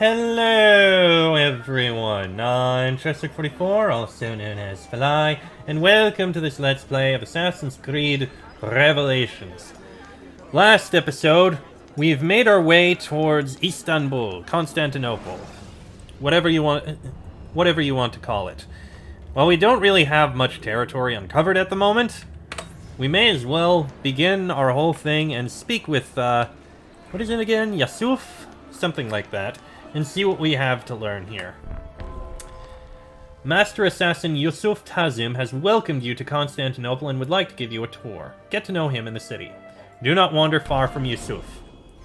Hello everyone, I'm Chester44, also known as Falai, and welcome to this Let's Play of Assassin's Creed Revelations. Last episode, we've made our way towards Istanbul, Constantinople, whatever you want to call it. While we don't really have much territory uncovered at the moment, we may as well begin our whole thing and speak with, what is it again? Yusuf? Something like that. And see what we have to learn here. Master Assassin Yusuf Tazim has welcomed you to Constantinople and would like to give you a tour. Get to know him in the city. Do not wander far from Yusuf.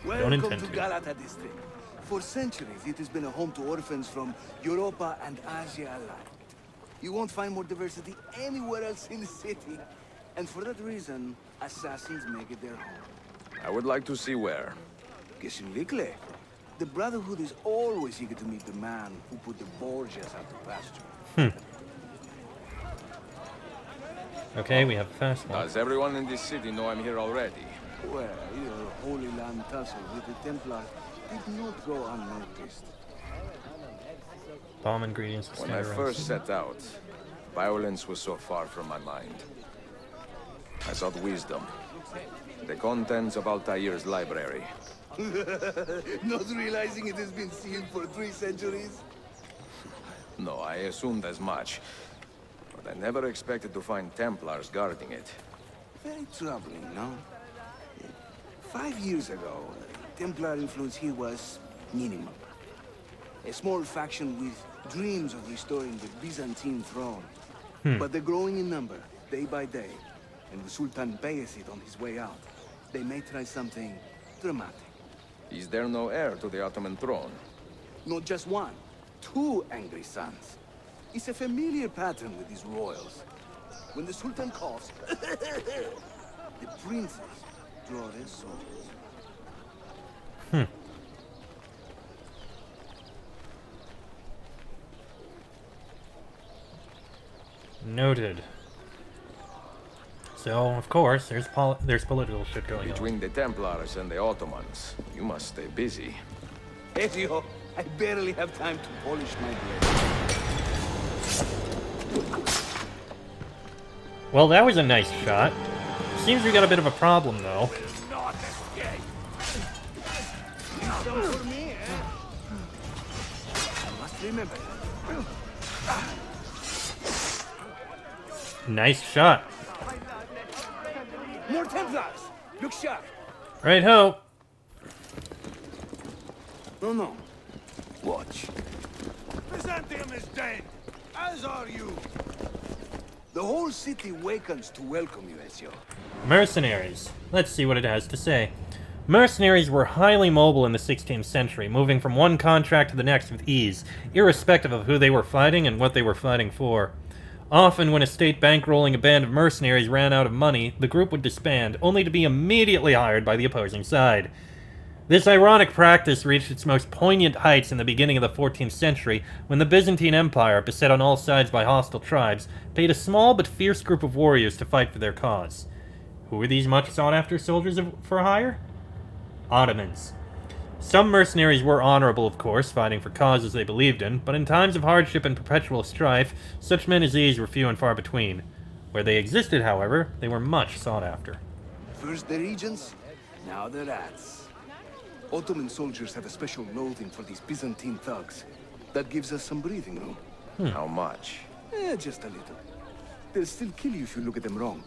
Don't intend to. Galata district. For centuries, it has been a home to orphans from Europa and Asia alike. You won't find more diversity anywhere else in the city. And for that reason, assassins make it their home. I would like to see where. Kesinlikle. The Brotherhood is always eager to meet the man who put the Borgias out to pasture. Okay, we have a fast one. Does everyone in this city know I'm here already? Well, your Holy Land tussle with the Templars did not go unnoticed. Bomb ingredients. When I first set out, violence was so far from my mind. I sought wisdom. The contents of Altair's library. Not realizing it has been sealed for 3 centuries? No, I assumed as much. But I never expected to find Templars guarding it. Very troubling, no? 5 years ago, Templar influence here was minimal. A small faction with dreams of restoring the Byzantine throne. But they're growing in number, day by day. And the Sultan Bayezid on his way out. They may try something dramatic. Is there no heir to the Ottoman throne? Not just one, 2 angry sons. It's a familiar pattern with these royals. When the Sultan coughs, the princes draw their swords. Noted. So, of course, there's political shit going on. Between the Templars and the Ottomans, you must stay busy. Ezio, I barely have time to polish my blade. Well, that was a nice shot. Seems we got a bit of a problem, though. Some for me, eh? I must remember. Nice shot. More Templars! Look sharp! Right ho. No. Watch. Byzantium is dead, as are you. The whole city wakens to welcome you, Ezio. Mercenaries. Let's see what it has to say. Mercenaries were highly mobile in the 16th century, moving from one contract to the next with ease, irrespective of who they were fighting and what they were fighting for. Often, when a state bankrolling a band of mercenaries ran out of money, the group would disband, only to be immediately hired by the opposing side. This ironic practice reached its most poignant heights in the beginning of the 14th century, when the Byzantine Empire, beset on all sides by hostile tribes, paid a small but fierce group of warriors to fight for their cause. Who were these much sought-after soldiers for hire? Ottomans. Some mercenaries were honorable, of course, fighting for causes they believed in, but in times of hardship and perpetual strife, such men as these were few and far between. Where they existed, however, they were much sought after. First the regents, now the rats. Ottoman soldiers have a special loathing for these Byzantine thugs. That gives us some breathing room. How much? Just a little. They'll still kill you if you look at them wrong.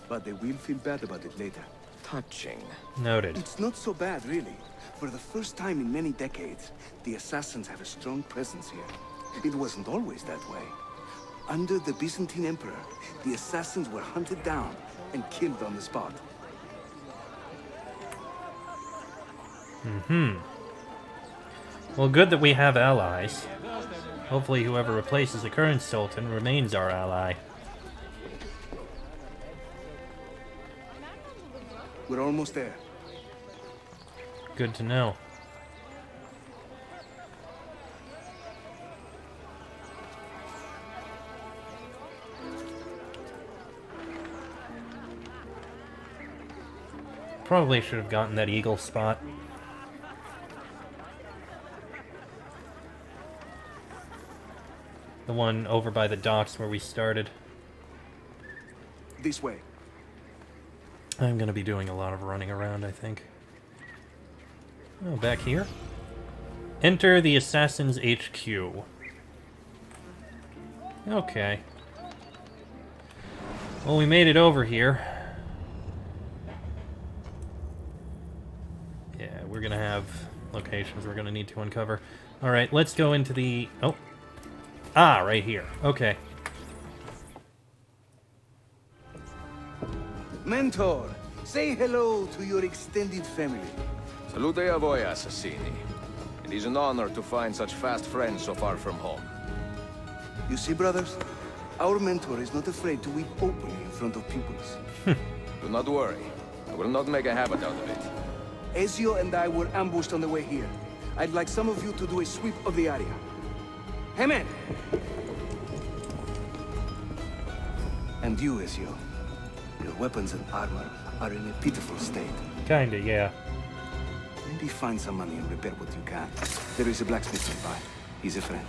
But they will feel bad about it later. Touching. Noted. It's not so bad, really. For the first time in many decades, the assassins have a strong presence here. It wasn't always that way. Under the Byzantine Emperor, the assassins were hunted down and killed on the spot. Well, good that we have allies. Hopefully whoever replaces the current Sultan remains our ally. We're almost there. Good to know. Probably should have gotten that eagle spot. The one over by the docks where we started. This way. I'm gonna be doing a lot of running around, I think. Oh, back here? Enter the Assassin's HQ. Okay. Well, we made it over here. Yeah, we're gonna have locations we're gonna need to uncover. Alright, let's go into the... Oh. Ah, right here. Okay. Mentor, say hello to your extended family. Salute a voi, assassini. It is an honor to find such fast friends so far from home. You see, brothers? Our mentor is not afraid to weep openly in front of pupils. Do not worry. I will not make a habit out of it. Ezio and I were ambushed on the way here. I'd like some of you to do a sweep of the area. Hey, man! And you, Ezio. Your weapons and armor are in a pitiful state. Kinda, yeah. Maybe find some money and repair what you can. There is a blacksmith nearby. He's a friend.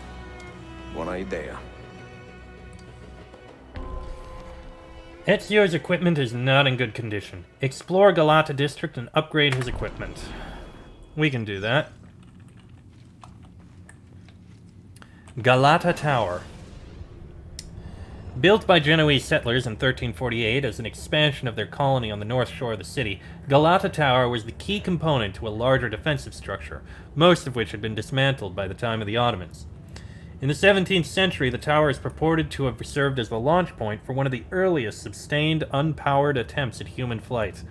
Buona idea. Ezio's equipment is not in good condition. Explore Galata district and upgrade his equipment. We can do that. Galata Tower. Built by Genoese settlers in 1348 as an expansion of their colony on the north shore of the city, Galata Tower was the key component to a larger defensive structure, most of which had been dismantled by the time of the Ottomans. In the 17th century, the tower is purported to have served as the launch point for one of the earliest sustained, unpowered attempts at human flight.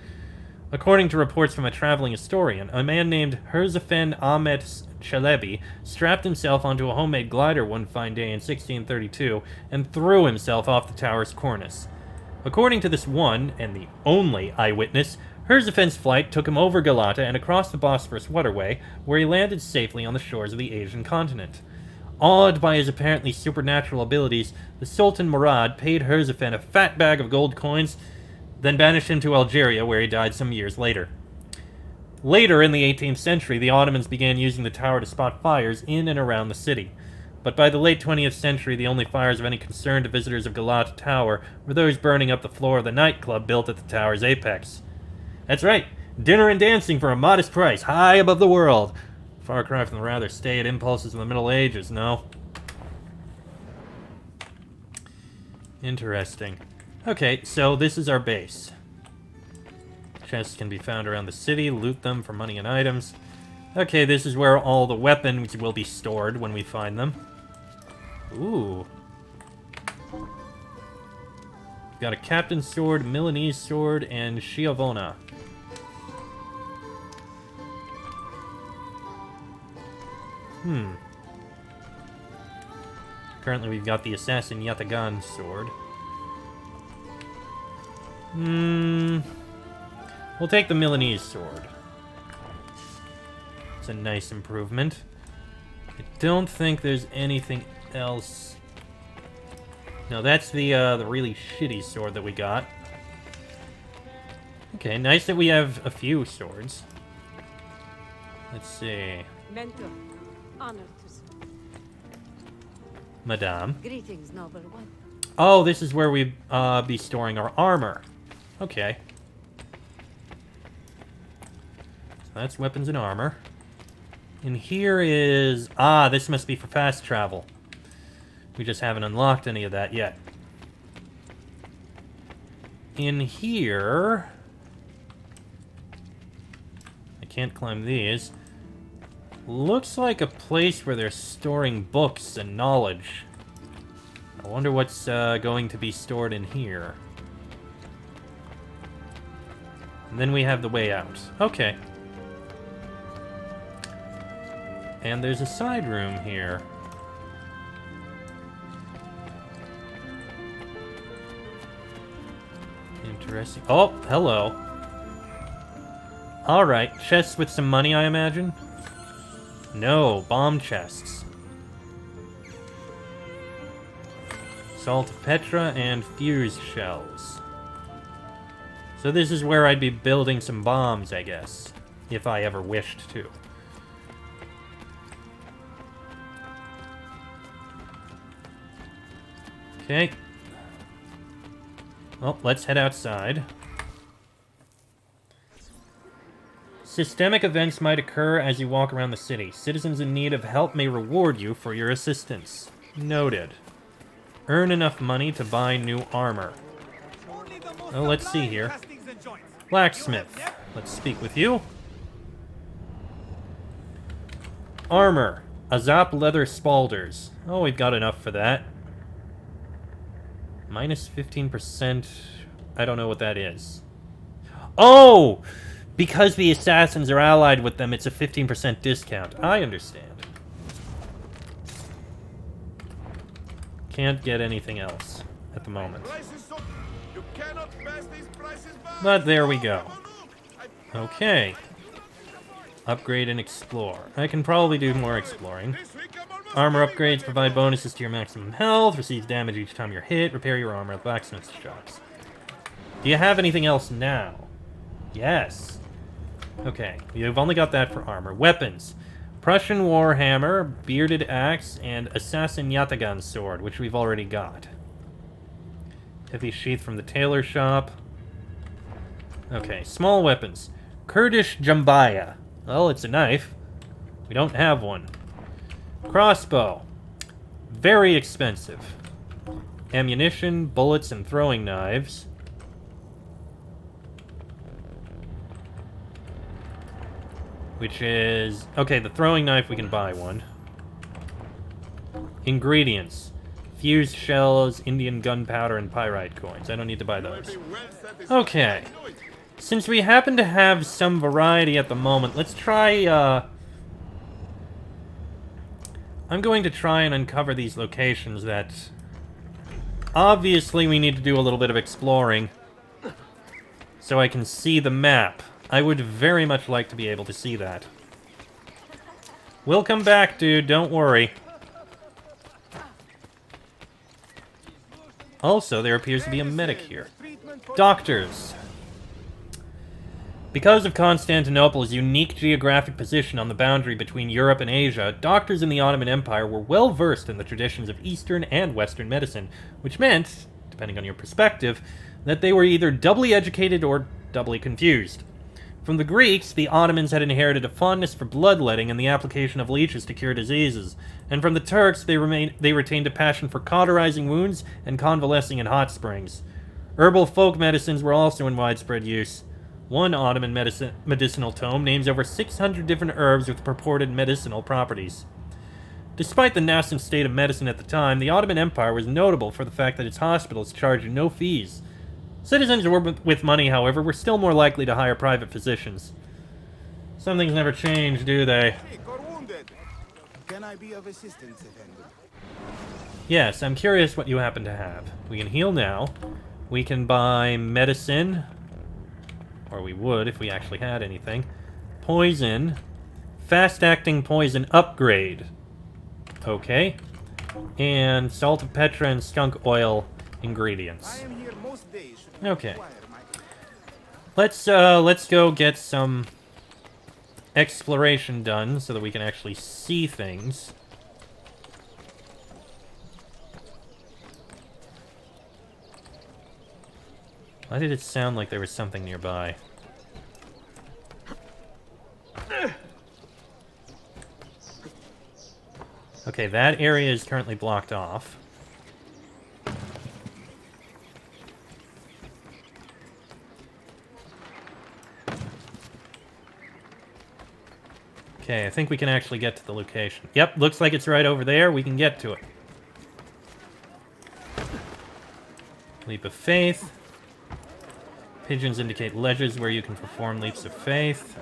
According to reports from a traveling historian, a man named Herzefen Ahmet Çelebi strapped himself onto a homemade glider one fine day in 1632 and threw himself off the tower's cornice. According to this one, and the only eyewitness, Herzefen's flight took him over Galata and across the Bosphorus waterway, where he landed safely on the shores of the Asian continent. Awed by his apparently supernatural abilities, the Sultan Murad paid Herzefen a fat bag of gold coins, then banished him to Algeria, where he died some years later. Later in the 18th century, the Ottomans began using the tower to spot fires in and around the city. But by the late 20th century, the only fires of any concern to visitors of Galata Tower were those burning up the floor of the nightclub built at the tower's apex. That's right, dinner and dancing for a modest price, high above the world. Far cry from the rather staid impulses of the Middle Ages, no? Interesting. Okay, so this is our base. Chests can be found around the city, loot them for money and items. Okay, this is where all the weapons will be stored when we find them. Ooh. Got a captain's sword, Milanese sword, and Schiavona. Currently we've got the Assassin Yatagan sword. We'll take the Milanese sword. It's a nice improvement. I don't think there's anything else. No, that's the really shitty sword that we got. Okay, nice that we have a few swords. Let's see. Mentor, honor to serve. Madame. Greetings, noble one. Oh, this is where we be storing our armor. Okay. So that's weapons and armor. And here is... Ah, this must be for fast travel. We just haven't unlocked any of that yet. In here... I can't climb these. Looks like a place where they're storing books and knowledge. I wonder what's going to be stored in here. And then we have the way out. Okay. And there's a side room here. Interesting. Oh, hello. Alright, chests with some money, I imagine? No, bomb chests. Salt of Petra and fuse shells. So this is where I'd be building some bombs, I guess. If I ever wished to. Okay. Well, let's head outside. Systemic events might occur as you walk around the city. Citizens in need of help may reward you for your assistance. Noted. Earn enough money to buy new armor. Oh, let's see here. Blacksmith. Let's speak with you. Armor. Azap leather spalders. Oh, we've got enough for that. Minus 15%. I don't know what that is. Oh! Because the assassins are allied with them, it's a 15% discount. I understand. Can't get anything else at the moment. But there we go. Okay. Upgrade and explore. I can probably do more exploring. Armor upgrades provide bonuses to your maximum health. Receives damage each time you're hit. Repair your armor at blacksmith's shops. Do you have anything else now? Yes. Okay, you've only got that for armor. Weapons. Prussian warhammer, bearded axe, and assassin yatagan sword, which we've already got. Heavy sheath from the tailor shop. Okay, small weapons. Kurdish jambaya. Well, it's a knife. We don't have one. Crossbow. Very expensive. Ammunition, bullets, and throwing knives. Which is... Okay, the throwing knife, we can buy one. Ingredients. Fused shells, Indian gunpowder, and pyrite coins. I don't need to buy those. Okay. Since we happen to have some variety at the moment, let's try, I'm going to try and uncover these locations that... Obviously, we need to do a little bit of exploring. So I can see the map. I would very much like to be able to see that. We'll come back, dude. Don't worry. Also, there appears to be a medic here. Doctors. Because of Constantinople's unique geographic position on the boundary between Europe and Asia, doctors in the Ottoman Empire were well versed in the traditions of Eastern and Western medicine, which meant, depending on your perspective, that they were either doubly educated or doubly confused. From the Greeks, the Ottomans had inherited a fondness for bloodletting and the application of leeches to cure diseases, and from the Turks, they retained a passion for cauterizing wounds and convalescing in hot springs. Herbal folk medicines were also in widespread use. One Ottoman medicinal tome names over 600 different herbs with purported medicinal properties. Despite the nascent state of medicine at the time, the Ottoman Empire was notable for the fact that its hospitals charged no fees. Citizens with money, however, were still more likely to hire private physicians. Some things never change, do they? Can I be of assistance, Attendant? Yes, I'm curious what you happen to have. We can heal now. We can buy medicine. Or we would if we actually had anything. Poison. Fast-acting poison upgrade. Okay. And salt of Petra and skunk oil ingredients. Okay. Let's go get some exploration done so that we can actually see things. Why did it sound like there was something nearby? Okay, that area is currently blocked off. Okay, I think we can actually get to the location. Yep, looks like it's right over there. We can get to it. Leap of Faith. Pigeons indicate ledges where you can perform leaps of faith.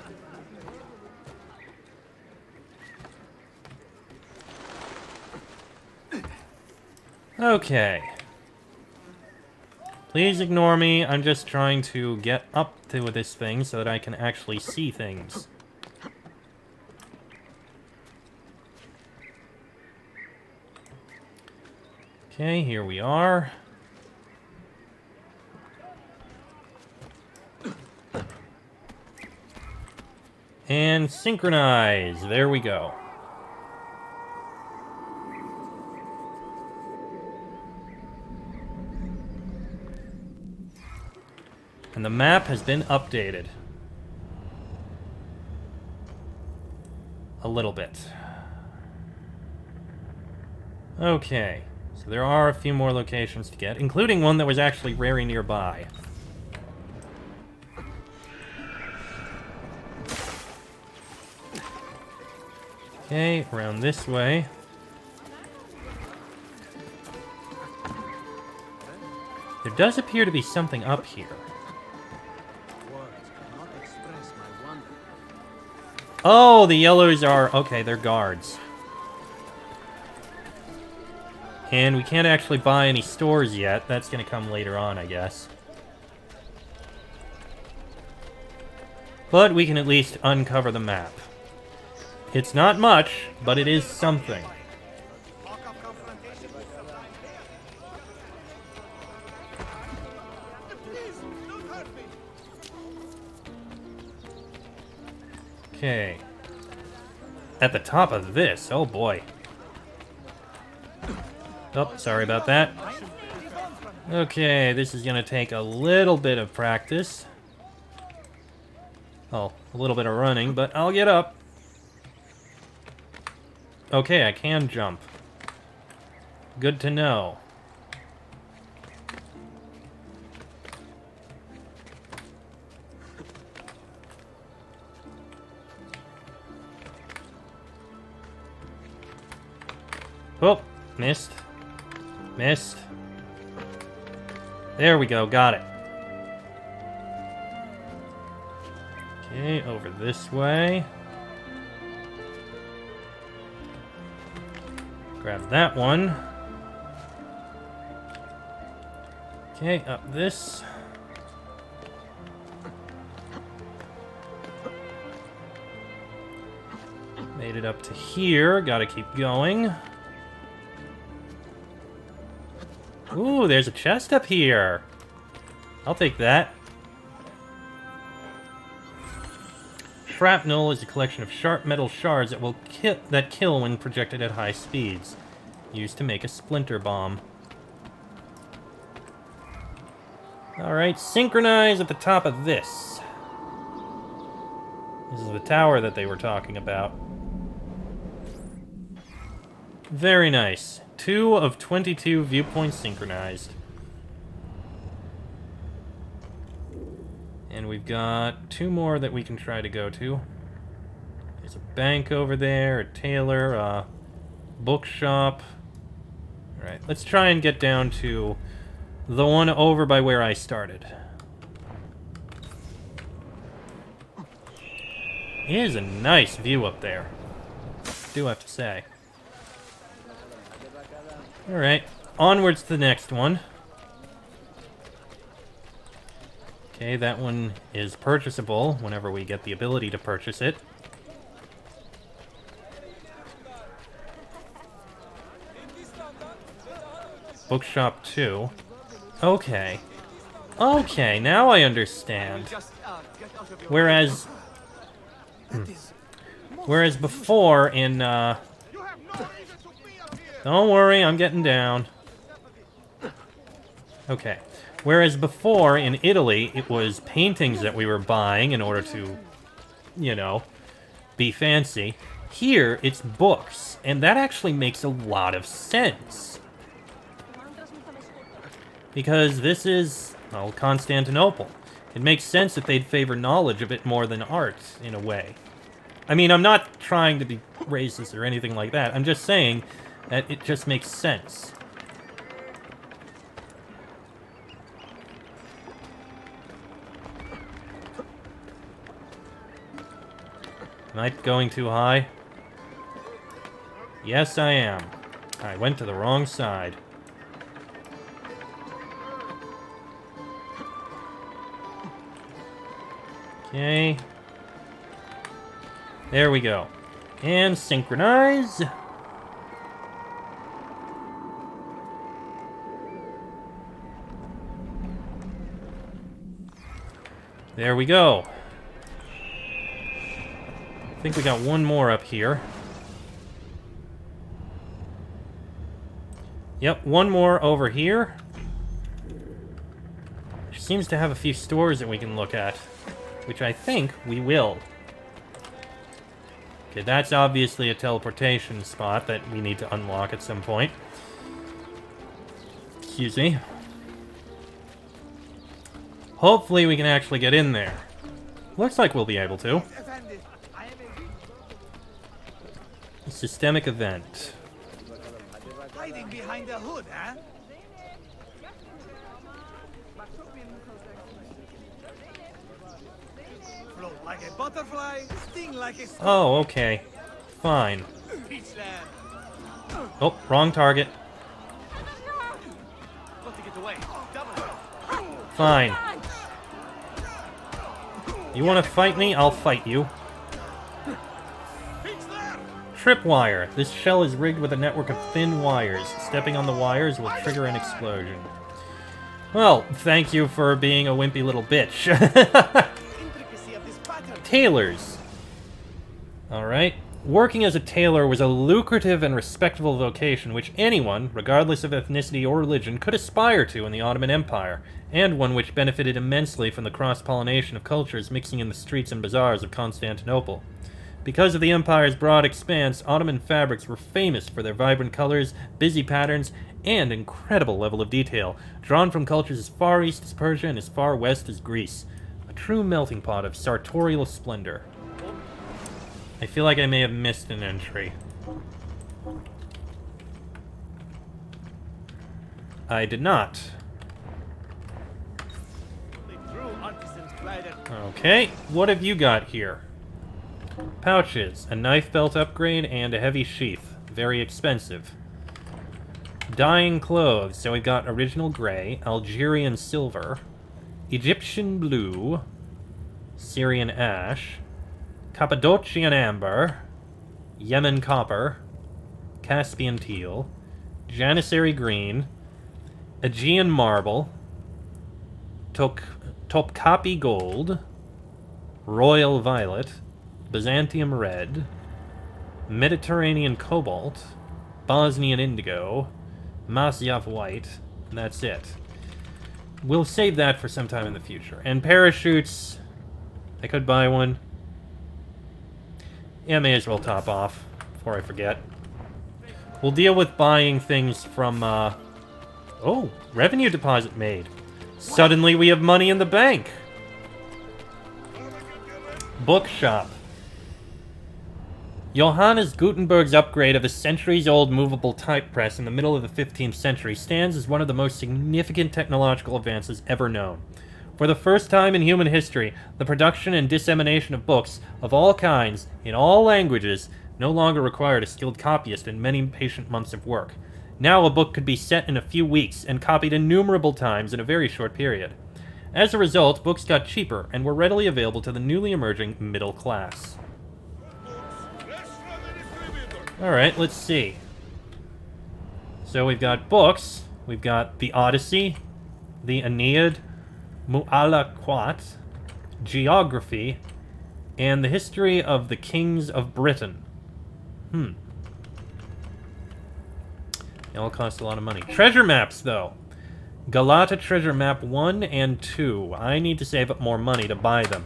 Okay. Please ignore me. I'm just trying to get up to this thing so that I can actually see things. Okay, here we are. And synchronize. There we go. And the map has been updated. A little bit. Okay. So there are a few more locations to get, including one that was actually very nearby. Okay, around this way. There does appear to be something up here. Oh, the yellows are... Okay, they're guards. And we can't actually buy any stores yet. That's going to come later on, I guess. But we can at least uncover the map. It's not much, but it is something. Okay. At the top of this, oh boy. Oh, sorry about that. Okay, this is gonna take a little bit of practice. Oh, a little bit of running, but I'll get up. Okay, I can jump. Good to know. Oh, missed. Missed. There we go, got it. Okay, over this way. Grab that one. Okay, up this. Made it up to here, gotta keep going. Ooh, there's a chest up here. I'll take that. Shrapnel is a collection of sharp metal shards that kill when projected at high speeds. Used to make a splinter bomb. Alright, synchronize at the top of this. This is the tower that they were talking about. Very nice. 2 of 22 viewpoints synchronized. And we've got 2 more that we can try to go to. There's a bank over there, a tailor, a bookshop. Alright, let's try and get down to the one over by where I started. It is a nice view up there, I do have to say. Alright, onwards to the next one. Okay, that one is purchasable whenever we get the ability to purchase it. Bookshop 2. Okay. Okay, now I understand. Whereas before in, don't worry, I'm getting down. Okay. Whereas before, in Italy, it was paintings that we were buying in order to, you know, be fancy. Here, it's books, and that actually makes a lot of sense. Because this is, well, Constantinople. It makes sense that they'd favor knowledge a bit more than art, in a way. I mean, I'm not trying to be racist or anything like that. I'm just saying that it just makes sense. Am I going too high? Yes, I am. I went to the wrong side. Okay. There we go. And synchronize. There we go. I think we got one more up here. Yep, one more over here. seems to have a few stores that we can look at, which I think we will. Okay, that's obviously a teleportation spot that we need to unlock at some point. Excuse me. Hopefully we can actually get in there. Looks like we'll be able to. A systemic event. Hiding behind the hood, huh? Float like a butterfly, sting like a... Oh, okay. Fine. Oh, wrong target. Got to get away. Double. Fine. You want to fight me? I'll fight you. Tripwire. This shell is rigged with a network of thin wires. Stepping on the wires will trigger an explosion. Well, thank you for being a wimpy little bitch. Tailors. Alright. Working as a tailor was a lucrative and respectable vocation which anyone, regardless of ethnicity or religion, could aspire to in the Ottoman Empire, and one which benefited immensely from the cross-pollination of cultures mixing in the streets and bazaars of Constantinople. Because of the empire's broad expanse, Ottoman fabrics were famous for their vibrant colors, busy patterns, and incredible level of detail, drawn from cultures as far east as Persia and as far west as Greece. A true melting pot of sartorial splendor. I feel like I may have missed an entry. I did not. Okay, what have you got here? Pouches, a knife belt upgrade, and a heavy sheath. Very expensive. Dyeing clothes, so we've got original gray, Algerian silver, Egyptian blue, Syrian ash, Cappadocian amber, Yemen copper, Caspian teal, Janissary green, Aegean marble, Topkapi gold, royal violet, Byzantium red, Mediterranean cobalt, Bosnian indigo, Masyaf white, and that's it. We'll save that for some time in the future. And parachutes, I could buy one. Yeah, may as well top off before I forget. We'll deal with buying things from, oh, revenue deposit made. Suddenly we have money in the bank. Bookshop. Johannes Gutenberg's upgrade of a centuries-old movable type press in the middle of the 15th century stands as one of the most significant technological advances ever known. For the first time in human history, the production and dissemination of books of all kinds, in all languages, no longer required a skilled copyist and many patient months of work. Now a book could be set in a few weeks and copied innumerable times in a very short period. As a result, books got cheaper and were readily available to the newly emerging middle class. Alright, let's see. So we've got books, we've got the Odyssey, the Aeneid, Mu'allaqat, geography, and the history of the kings of Britain. They all cost a lot of money. Treasure maps, though. Galata Treasure Map 1 and 2. I need to save up more money to buy them.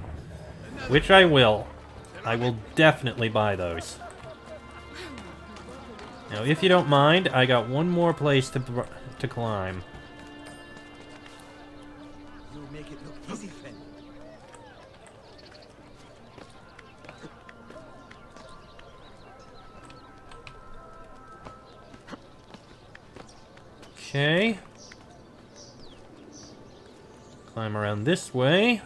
Which I will. I will definitely buy those. Now, if you don't mind, I got one more place to climb. You make it look easy, friend. Okay. Climb around this way.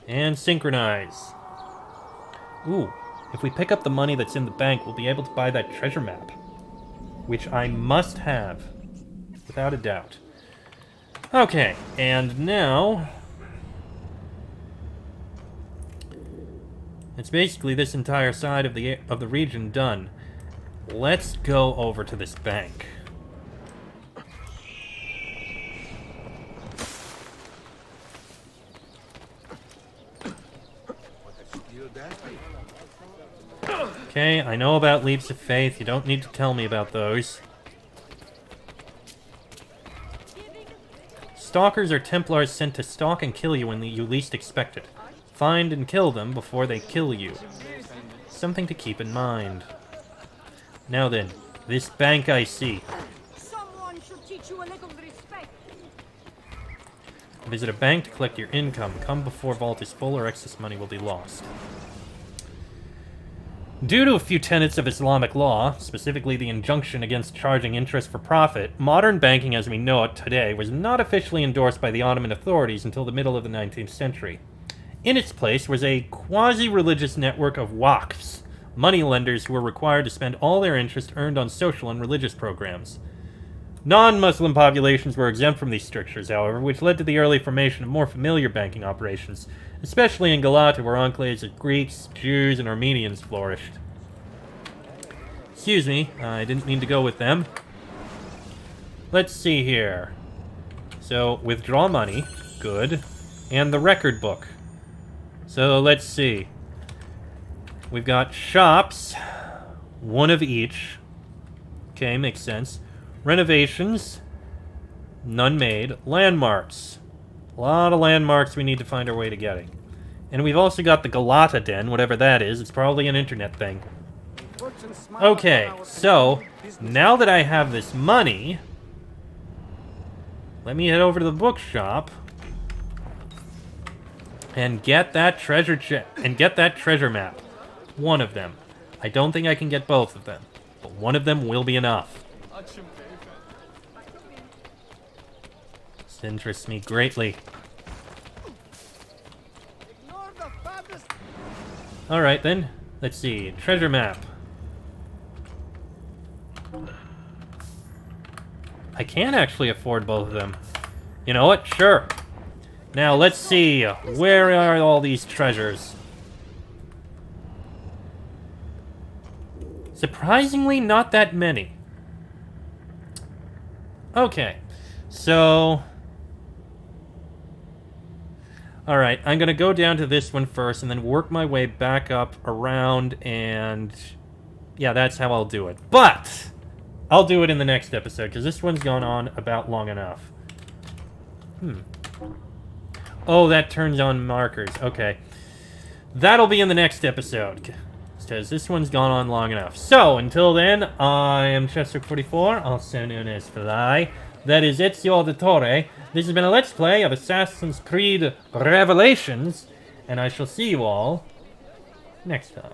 And synchronize. Ooh. If we pick up the money that's in the bank, we'll be able to buy that treasure map. Which I must have. Without a doubt. Okay, and now... it's basically this entire side of the region done. Let's go over to this bank. Okay, I know about leaps of faith. You don't need to tell me about those. Stalkers are Templars sent to stalk and kill you when you least expect it. Find and kill them before they kill you. Something to keep in mind. Now then, this bank I see. Someone should teach you a little respect. Visit a bank to collect your income. Come before vault is full or excess money will be lost. Due to a few tenets of Islamic law, specifically the injunction against charging interest for profit, modern banking as we know it today was not officially endorsed by the Ottoman authorities until the middle of the 19th century. In its place was a quasi-religious network of waqfs, moneylenders who were required to spend all their interest earned on social and religious programs. Non-Muslim populations were exempt from these strictures, however, which led to the early formation of more familiar banking operations, especially in Galata, where enclaves of Greeks, Jews, and Armenians flourished. Excuse me, I didn't mean to go with them. Let's see here. So, withdraw money. Good. And the record book. So, let's see. We've got shops. One of each. Okay, makes sense. Renovations. None made. Landmarks. A lot of landmarks we need to find our way to getting. And we've also got the Galata Den, whatever that is. It's probably an internet thing. Okay, so, now that I have this money, let me head over to the bookshop and get that treasure map. One of them. I don't think I can get both of them, but one of them will be enough. This interests me greatly. Alright then, let's see. Treasure map. I can actually afford both of them. You know what? Sure. Now let's see. Where are all these treasures? Surprisingly, not that many. Okay. So... Alright, I'm gonna go down to this one first and then work my way back up around and... Yeah, that's how I'll do it. But! I'll do it in the next episode, because this one's gone on about long enough. Oh, that turns on markers. Okay. That'll be in the next episode, because this one's gone on long enough. So, until then, I am Chester44, also known as Fly. That is Ezio Auditore. This has been a Let's Play of Assassin's Creed Revelations, and I shall see you all next time.